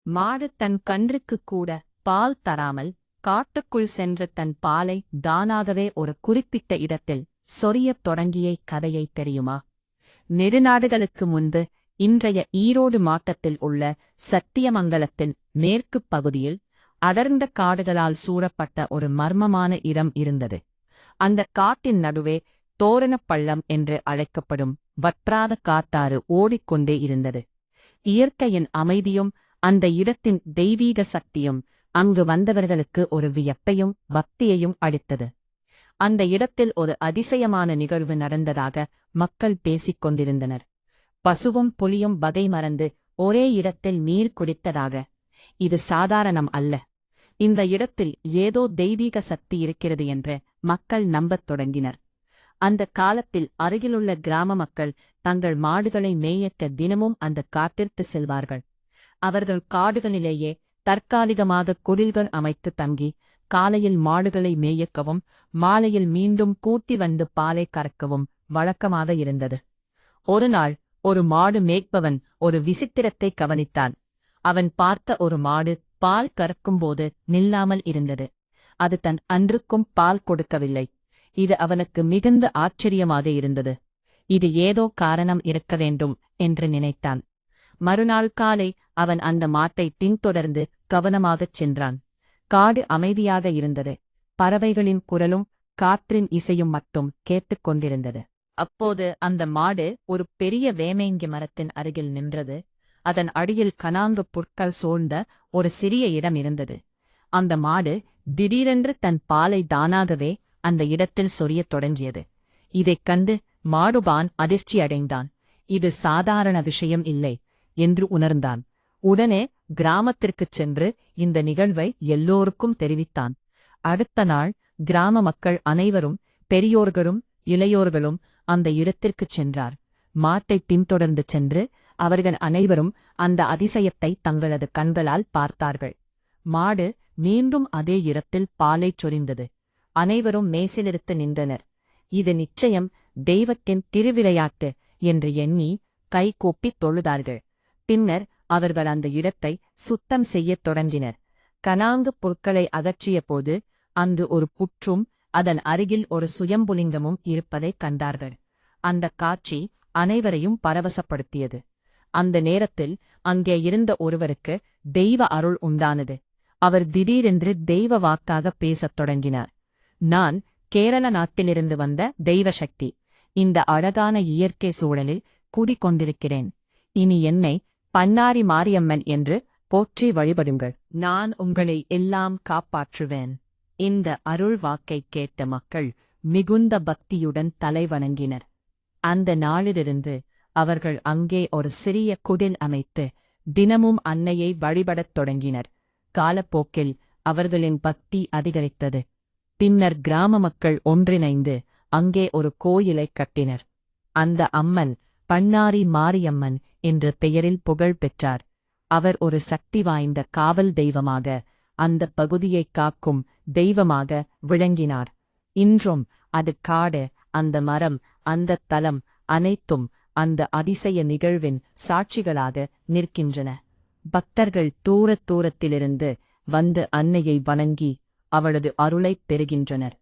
மாடு தன் கன்றுக்குக் கூட பால் தராமல் காட்டுக்குள் சென்று தன் பாலை தானாகவே ஒரு குறிப்பிட்ட இடத்தில் சொரியத் தொடங்கிய கதையை தெரியுமா? நெடுநாடுகளுக்கு முன்பு இன்றைய ஈரோடு மாவட்டத்தில் உள்ள சத்தியமங்கலத்தின் மேற்குப் பகுதியில் அடர்ந்த காடுகளால் சூழப்பட்ட ஒரு மர்மமான இடம் இருந்தது. அந்த காட்டின் நடுவே தோரணப் பள்ளம் என்று அழைக்கப்படும் வற்றாத காட்டாறு ஓடிக்கொண்டே இருந்தது. இயற்கையின் அமைதியும் அந்த இடத்தின் தெய்வீக சக்தியும் அங்கு வந்தவர்களுக்கு ஒரு வியப்பையும் பக்தியையும் அளித்தது. அந்த இடத்தில் ஒரு அதிசயமான நிகழ்வு நடந்ததாக மக்கள் பேசிக் கொண்டிருந்தனர். பசுவும் புலியும் வகை மறந்து ஒரே இடத்தில் நீர் குடித்ததாக. இது சாதாரணம் அல்ல. இந்த இடத்தில் ஏதோ தெய்வீக சக்தி இருக்கிறது என்று மக்கள் நம்பத் தொடங்கினர். அந்த காலத்தில் அருகிலுள்ள கிராம மக்கள் தங்கள் மாடுகளை மேயக்க தினமும் அந்த காட்டிற்கு செல்வார்கள். அவர்கள் காடுகளிலேயே தற்காலிகமாக குடில்கள் அமைத்து தங்கி காலையில் மாடுகளை மேயக்கவும் மாலையில் மீண்டும் கூட்டி வந்து பாலை கறக்கவும் வழக்கமாக இருந்தது. ஒருநாள் ஒரு மாடு மேய்ப்பவன் ஒரு விசித்திரத்தை கவனித்தான். அவன் பார்த்த ஒரு மாடு பால் கறக்கும்போது நில்லாமல் இருந்தது. அது தன் அன்றுக்கும் பால் கொடுக்கவில்லை. இது அவனுக்கு மிகுந்த ஆச்சரியமாக இருந்தது. இது ஏதோ காரணம் இருக்க வேண்டும் என்று நினைத்தான். மறுநாள் காலை அவன் அந்த மாட்டை பின்தொடர்ந்து கவனமாகச் சென்றான். காடு அமைதியாக இருந்தது. பறவைகளின் குரலும் காற்றின் இசையும் மட்டும் கேட்டுக்கொண்டிருந்தது. அப்போது அந்த மாடு ஒரு பெரிய வேமேங்கி மரத்தின் அருகில் நின்றது. அதன் அடியில் கனாங்கு புற்கள் சூழ்ந்த ஒரு சிறிய இடம் இருந்தது. அந்த மாடு திடீரென்று தன் பாலை தானாகவே அந்த இடத்தில் சொரியத் தொடங்கியது. இதைக் கண்டு மாடுபான் அதிர்ச்சியடைந்தான். இது சாதாரண விஷயம் இல்லை என்று உணர்ந்தான். உடனே கிராமத்திற்குச் சென்று இந்த நிகழ்வை எல்லோருக்கும் தெரிவித்தான். அடுத்த நாள் கிராம மக்கள் அனைவரும், பெரியோர்களும் இளையோர்களும் அந்த இடத்திற்குச் சென்றார். மாட்டை பின்தொடர்ந்து சென்று அவர்கள் அனைவரும் அந்த அதிசயத்தை தங்களது கண்களால் பார்த்தார்கள். மாடு மீண்டும் அதே இடத்தில் பாலைச் சொரிந்தது. அனைவரும் மேசிலிருத்து நின்றனர். இது நிச்சயம் தெய்வத்தின் திருவிளையாட்டு என்று எண்ணி கைகூப்பித் தொழுதார்கள். பின்னர் அவர்கள் அந்த இடத்தை சுத்தம் செய்யத் தொடங்கினர். கனாங்கு புற்களை அகற்றிய போது அங்கு ஒரு புற்றும் அதன் அருகில் ஒரு சுயம்புலிங்கமும் இருப்பதைக் கண்டார்கள். அந்த காட்சி அனைவரையும் பரவசப்படுத்தியது. அந்த நேரத்தில் அங்கே இருந்த ஒருவருக்கு தெய்வ அருள் உண்டானது. அவர் திடீரென்று தெய்வ வாக்காக பேசத் தொடங்கினார். நான் கேரள நாட்டிலிருந்து வந்த தெய்வ சக்தி. இந்த அழகான இயற்கை சூழலில் கூடிக்கொண்டிருக்கிறேன். இனி என்னை பன்னாரி மாரியம்மன் என்று போற்றி வழிபடுங்கள். நான் உங்களை எல்லாம் காப்பாற்றுவேன். இந்த அருள் வாக்கைக் கேட்ட மக்கள் மிகுந்த பக்தியுடன் தலைவணங்கினர். அந்த நாளிலிருந்து அவர்கள் அங்கே ஒரு சிறிய குடில் அமைத்து தினமும் அன்னையை வழிபடத் தொடங்கினர். காலப்போக்கில் அவர்களின் பக்தி அதிகரித்தது. பின்னர் கிராம மக்கள் ஒன்றிணைந்து அங்கே ஒரு கோயிலைக் கட்டினர். அந்த அம்மன் பன்னாரி மாரியம்மன் என்ற பெயரில் புகழ் பெற்றார். அவர் ஒரு சக்தி வாய்ந்த காவல் தெய்வமாக, அந்த பகுதியைக் காக்கும் தெய்வமாக விளங்கினார். இன்றும் அது காடு, அந்த மரம், அந்த தலம் அனைத்தும் அந்த அதிசய நிகழ்வின் சாட்சிகளாக நிற்கின்றன. பக்தர்கள் தூரத்திலிருந்து வந்து அன்னையை வணங்கி அவளது அருளைப் பெறுகின்றனர்.